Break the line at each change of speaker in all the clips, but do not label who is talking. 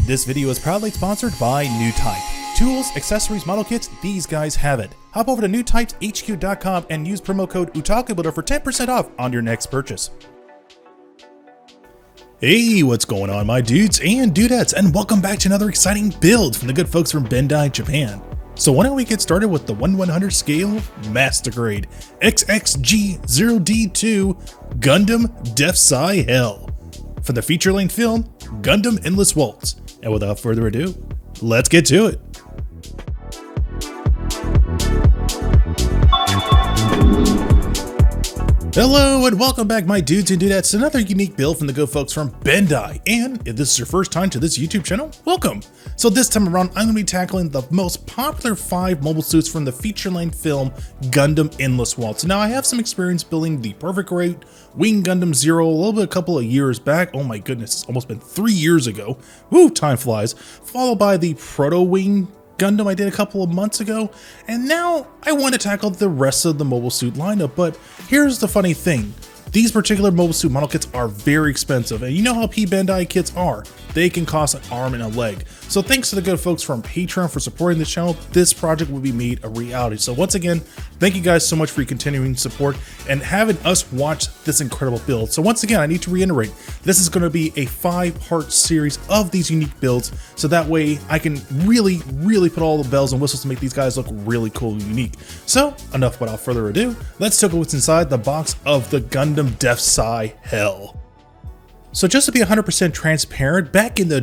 This video is proudly sponsored by Newtype. Tools, accessories, model kits, these guys have it. Hop over to newtypeshq.com and use promo code Otaku for 10% off on your next purchase. Hey, what's going on my dudes and dudettes, and welcome back to another exciting build from the good folks from Bandai, Japan. So why don't we get started with the 1/100 scale Master Grade XXG0D2 Gundam DeathScythe Hell from the feature-length film Gundam Endless Waltz. And without further ado, let's get to it. Hello and welcome back my dudes and dudettes to another unique build from the good folks from Bandai. And if this is your first time to this YouTube channel, welcome! So this time around I'm going to be tackling the most popular 5 mobile suits from the feature-length film Gundam Endless Waltz. Now I have some experience building the Perfect Rate Wing Gundam Zero a couple of years back. Oh my goodness, it's almost been 3 years ago. Woo, time flies. Followed by the Proto Wing Gundam I did a couple of months ago, and now I want to tackle the rest of the mobile suit lineup. But here's the funny thing, these particular mobile suit model kits are very expensive, and you know how Bandai kits are. They can cost an arm and a leg. So thanks to the good folks from Patreon for supporting this channel, this project will be made a reality. So once again, thank you guys so much for your continuing support and having us watch this incredible build. So once again, I need to reiterate, this is going to be a 5-part series of these unique builds, so that way I can really put all the bells and whistles to make these guys look really cool and unique. So enough without further ado, let's take a look what's inside the box of the Gundam DeathScythe Hell. So just to be 100% transparent, back in the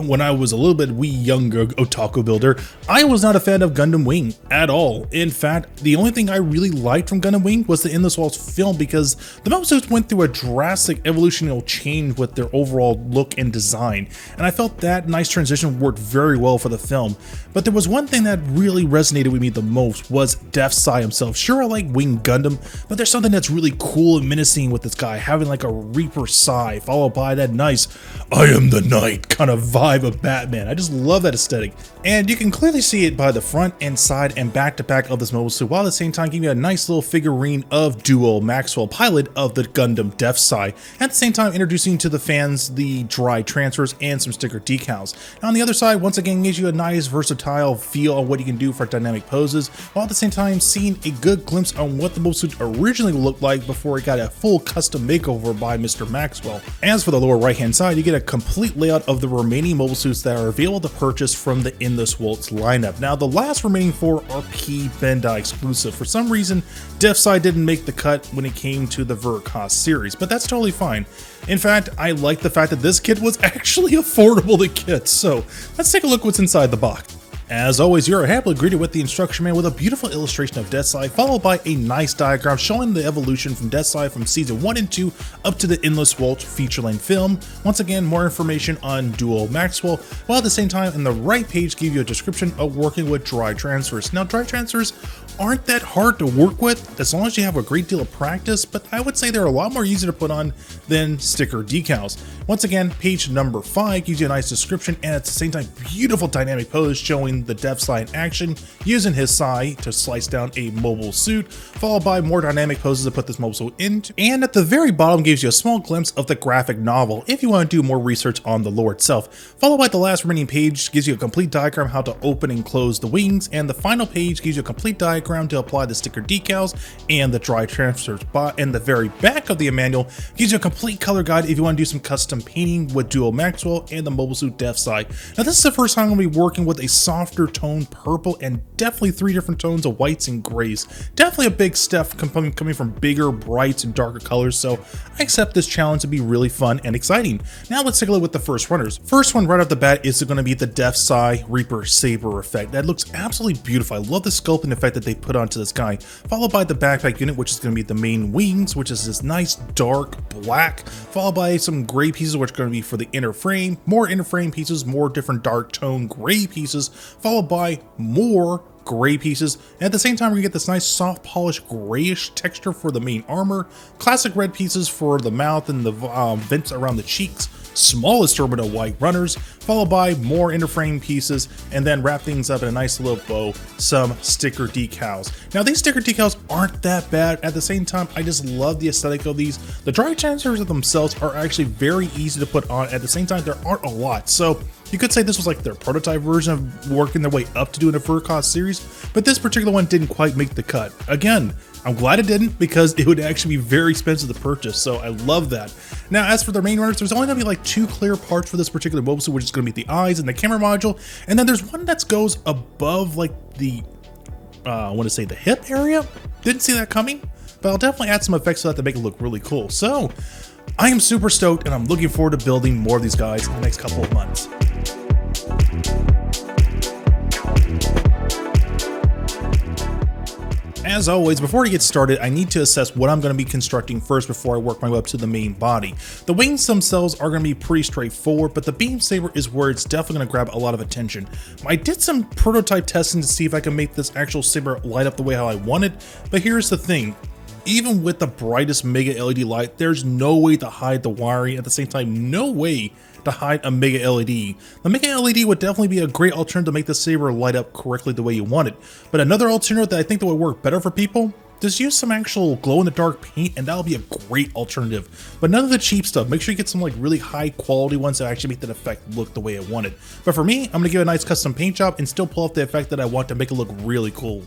when I was a little bit younger otaku builder, I was not a fan of Gundam Wing at all. In fact, the only thing I really liked from Gundam Wing was the Endless Waltz film, because the mobile suits went through a drastic evolutionary change with their overall look and design, and I felt that nice transition worked very well for the film. But there was one thing that really resonated with me the most was DeathScythe himself. Sure, I like Wing Gundam, but there's something that's really cool and menacing with this guy, having like a Reaper Psy followed by that nice I am the Knight kind of vibe of Batman. I just love that aesthetic, and you can clearly see it by the front and side and back to back of this mobile suit, while at the same time giving you a nice little figurine of Duo Maxwell, pilot of the Gundam DeathScythe, at the same time introducing to the fans the dry transfers and some sticker decals. Now on the other side, once again gives you a nice versatile feel on what you can do for dynamic poses, while at the same time seeing a good glimpse on what the mobile suit originally looked like before it got a full custom makeover by Mr. Maxwell. As for the lower right hand side, you get a complete layout of the remaining mobile suits that are available to purchase from the Endless Waltz lineup. Now the last remaining 4 are Bandai exclusive. For some reason, DeathScythe didn't make the cut when it came to the Veracast series, but that's totally fine. In fact, I like the fact that this kit was actually affordable to get, so let's take a look what's inside the box. As always, you are happily greeted with the instruction manual with a beautiful illustration of DeathScythe, followed by a nice diagram showing the evolution from DeathScythe from season 1 and 2 up to the Endless Waltz feature-length film. Once again, more information on Duo Maxwell, while at the same time in the right page give you a description of working with dry transfers. Now dry transfers aren't that hard to work with as long as you have a great deal of practice, but I would say they're a lot more easy to put on than sticker decals. Once again, page number 5 gives you a nice description and at the same time beautiful dynamic pose showing the DeathScythe in action using his Psy to slice down a mobile suit, followed by more dynamic poses to put this mobile suit into, and at the very bottom gives you a small glimpse of the graphic novel if you want to do more research on the lore itself, followed by the last remaining page gives you a complete diagram how to open and close the wings, and the final page gives you a complete diagram to apply the sticker decals and the dry transfers. And the very back of the manual gives you a complete color guide if you want to do some custom painting with Duo Maxwell and the mobile suit DeathScythe. Now this is the first time I'm going to be working with a softer tone purple and definitely 3 different tones of whites and grays. Definitely a big step coming from bigger, brights and darker colors, so I accept this challenge to be really fun and exciting. Now let's take a look at the first runners. First one right off the bat is going to be the DeathScythe Reaper Saber effect. That looks absolutely beautiful. I love the sculpting effect that they put onto this guy, followed by the backpack unit, which is going to be the main wings, which is this nice dark black, followed by some gray pieces, which are going to be for the inner frame, more inner frame pieces, more different dark tone gray pieces, followed by more gray pieces, and at the same time we get this nice soft polished grayish texture for the main armor, classic red pieces for the mouth and the vents around the cheeks, smallest terminal white runners, followed by more inner frame pieces, and then wrap things up in a nice little bow, some sticker decals. Now these sticker decals aren't that bad. At the same time, I just love the aesthetic of these. The dry transfers themselves are actually very easy to put on. At the same time, there aren't a lot, so You could say this was like their prototype version of working their way up to doing a fur cost series, but this particular one didn't quite make the cut. Again, I'm glad it didn't because it would actually be very expensive to purchase, so I love that. Now, as for the main runners, there's only going to be like 2 clear parts for this particular mobile suit, which is going to be the eyes and the camera module, and then there's one that goes above like the, I want to say the hip area. Didn't see that coming, but I'll definitely add some effects to that to make it look really cool. So, I am super stoked, and I'm looking forward to building more of these guys in the next couple of months. As always, before I get started, I need to assess what I'm going to be constructing first before I work my way up to the main body. The wings themselves are going to be pretty straightforward, but the beam saber is where it's definitely going to grab a lot of attention. I did some prototype testing to see if I can make this actual saber light up the way how I want it, but here's the thing. Even with the brightest mega LED light, there's no way to hide the wiring. At the same time, no way to hide a mega LED. The mega LED would definitely be a great alternative to make the saber light up correctly the way you want it. But another alternative that I think that would work better for people, just use some actual glow-in-the-dark paint, and that'll be a great alternative. But none of the cheap stuff. Make sure you get some like really high quality ones that actually make that effect look the way I want it. But for me, I'm gonna give it a nice custom paint job and still pull off the effect that I want to make it look really cool.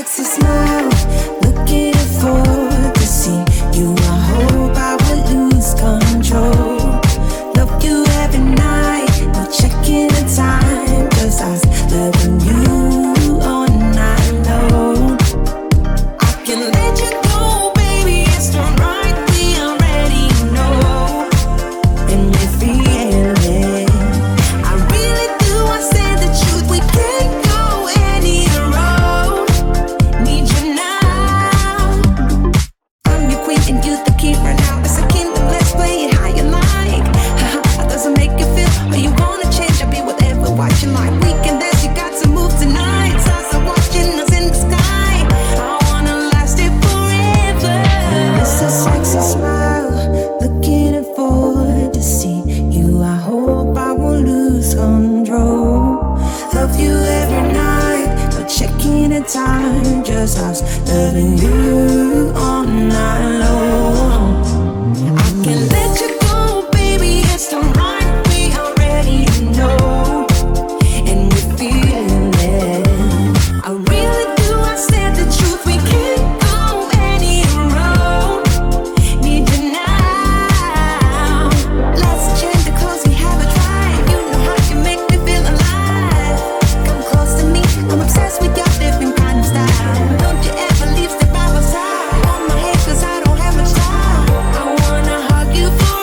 sexy smile, looking forward to see you. I hope I would lose control. Love you every night, no checking the time, just us loving you all night long. I can let you go, baby, it's the right we already know, and we feel it. I really do, I say the truth, we can't go any road. Need you now. I'm your queen and you the keeper now. It's a kingdom, let's play it how you like. Haha, doesn't make you feel, or you wanna change, I'll be whatever, watching like we can dance, you got to move tonight. Stars are watching us in the sky, I wanna last it forever. It's a sexy smile, looking forward to see you. I hope I won't lose control. Love you every night, no checking the time, just us loving you all night long. I can let you go, baby, it's the right we already know, and we feel it. I really do, I said the truth, we can't go any road. Need you now. Let's change the clothes we haven't tried. You know how you make me feel alive. Come close to me, I'm obsessed with your different kind of style. Don't you ever leave, step by my side. On my head, cause I don't have much time. I wanna hug you forever.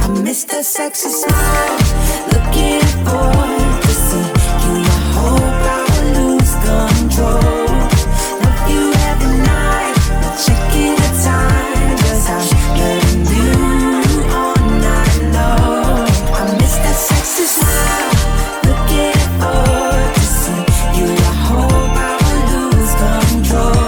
I miss the sexy smile, looking forward to see you. I hope I will lose control. Love you every night, no checking the time, just us loving you all night long. I miss that sexy smile, looking forward to see you. I hope I will lose control.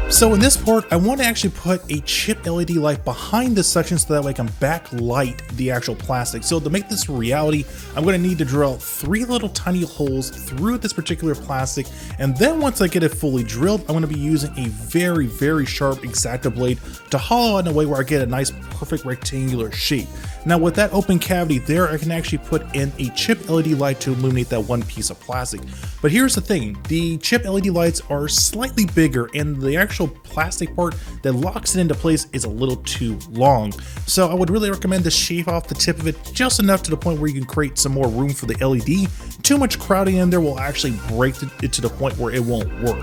So in this part, I want to actually put a chip LED light behind this section so that way I can backlight the actual plastic. So to make this a reality, I'm going to need to drill 3 little tiny holes through this particular plastic, and then once I get it fully drilled, I'm going to be using a very, very sharp X-Acto blade to hollow out in a way where I get a nice perfect rectangular shape. Now with that open cavity there, I can actually put in a chip LED light to illuminate that one piece of plastic. But here's the thing, the chip LED lights are slightly bigger and the actual plastic part that locks it into place is a little too long. So I would really recommend to shave off the tip of it just enough to the point where you can create some more room for the LED. Too much crowding in there will actually break it to the point where it won't work.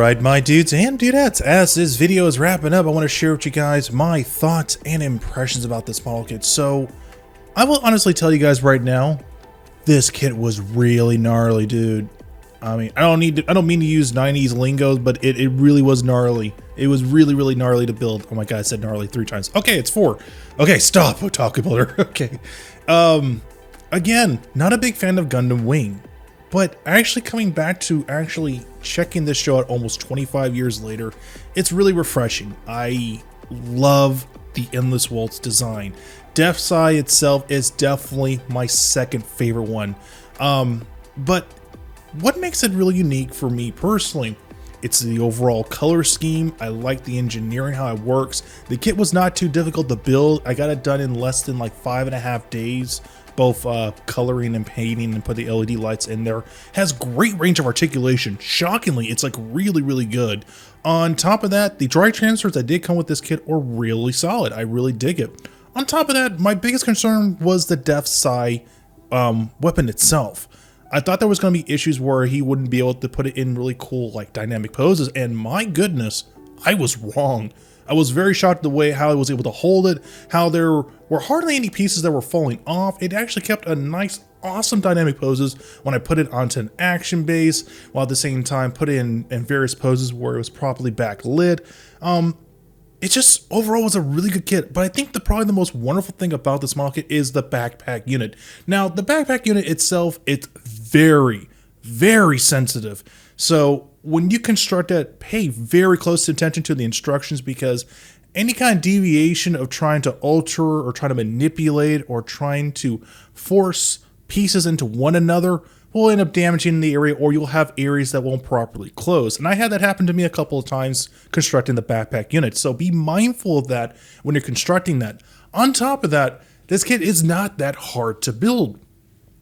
Alright, my dudes and dudettes, as this video is wrapping up, I want to share with you guys my thoughts and impressions about this model kit. So, I will honestly tell you guys right now, this kit was really gnarly, dude. I mean, I don't mean to use 90s lingo, but it really was gnarly. It was really gnarly to build. Oh my god, I said gnarly 3 times. Okay, it's 4. Okay, stop, Otaku builder. Okay. Again, not a big fan of Gundam Wing, but actually coming back to actually checking this show out almost 25 years later, it's really refreshing. I love the Endless Waltz design. DeathScythe itself is definitely my second favorite one. But what makes it really unique for me personally, it's the overall color scheme. I like the engineering, how it works. The kit was not too difficult to build. I got it done in less than like 5.5 days, both coloring and painting, and put the LED lights in there. Has great range of articulation. Shockingly, it's like really good. On top of that, the dry transfers that did come with this kit are really solid. I really dig it. On top of that, my biggest concern was the DeathScythe weapon itself. I thought there was going to be issues where he wouldn't be able to put it in really cool, like, dynamic poses, and my goodness, I was wrong. I was very shocked the way how I was able to hold it, how there were hardly any pieces that were falling off. It actually kept a nice, awesome dynamic poses when I put it onto an action base, while at the same time put it in various poses where it was properly backlit. It just overall was a really good kit, but I think probably the most wonderful thing about this model kit is the backpack unit. Now, the backpack unit itself, it's very sensitive. So when you construct it, pay very close attention to the instructions, because any kind of deviation of trying to alter or trying to manipulate or trying to force pieces into one another will end up damaging the area, or you'll have areas that won't properly close. And I had that happen to me a couple of times constructing the backpack unit. So be mindful of that when you're constructing that. On top of that, this kit is not that hard to build.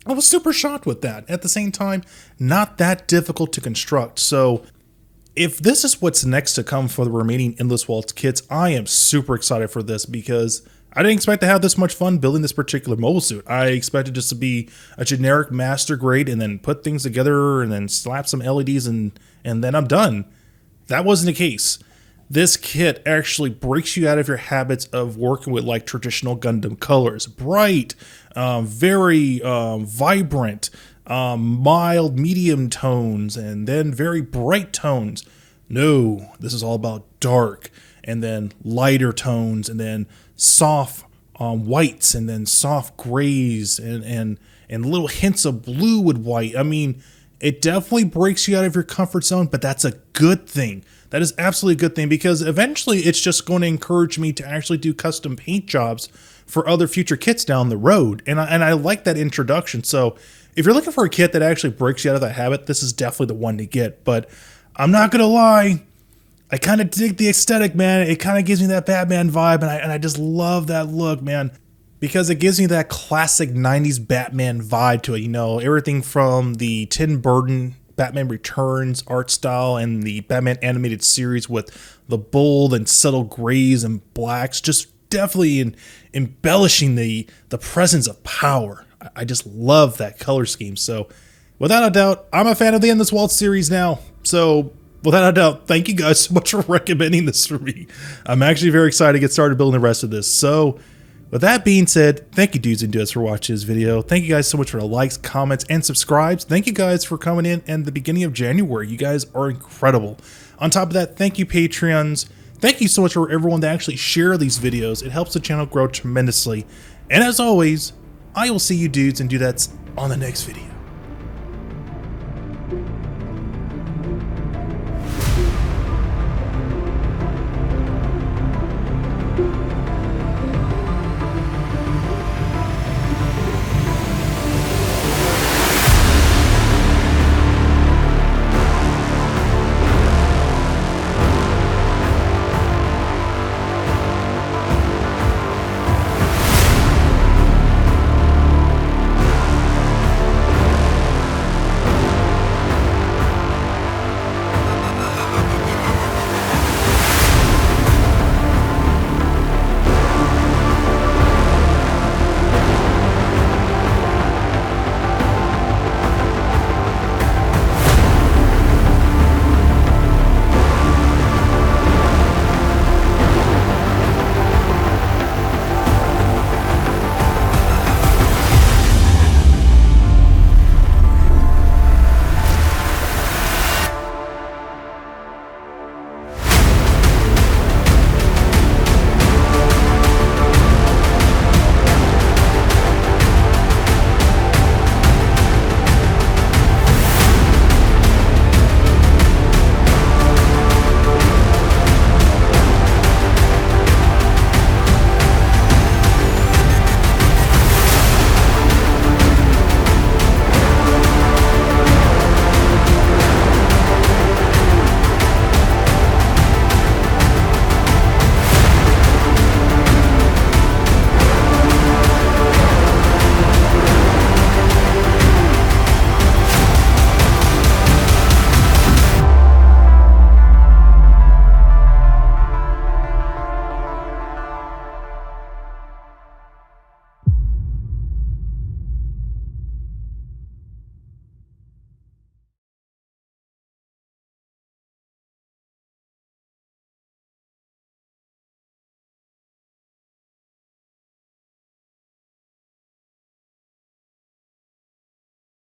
I was super shocked with that. At the same time, not that difficult to construct. So if this is what's next to come for the remaining Endless Waltz kits, I am super excited for this, because I didn't expect to have this much fun building this particular mobile suit. I expected just to be a generic master grade and then put things together and then slap some LEDs and then I'm done. That wasn't the case. This kit actually breaks you out of your habits of working with like traditional Gundam colors. Bright, very vibrant, mild, medium tones, and then very bright tones. No, this is all about dark, and then lighter tones, and then soft whites, and then soft grays, and little hints of blue with white. I mean, it definitely breaks you out of your comfort zone, but that's a good thing. That is absolutely a good thing, because eventually it's just going to encourage me to actually do custom paint jobs for other future kits down the road. And I like that introduction. So if you're looking for a kit that actually breaks you out of that habit, this is definitely the one to get. But I'm not going to lie, I kind of dig the aesthetic, man. It kind of gives me that Batman vibe, and I just love that look, man, because it gives me that classic 90s Batman vibe to it. You know, everything from the Tim Burton Batman Returns art style and the Batman animated series with the bold and subtle grays and blacks, just definitely embellishing the presence of power. I just love that color scheme. So without a doubt, I'm a fan of the Endless Waltz series now. So without a doubt, thank you guys so much for recommending this for me. I'm actually very excited to get started building the rest of this. So with that being said, thank you dudes and dudettes for watching this video. Thank you guys so much for the likes, comments, and subscribes. Thank you guys for coming in the beginning of January. You guys are incredible. On top of that, thank you Patreons. Thank you so much for everyone that actually share these videos. It helps the channel grow tremendously. And as always, I will see you dudes and dudettes on the next video.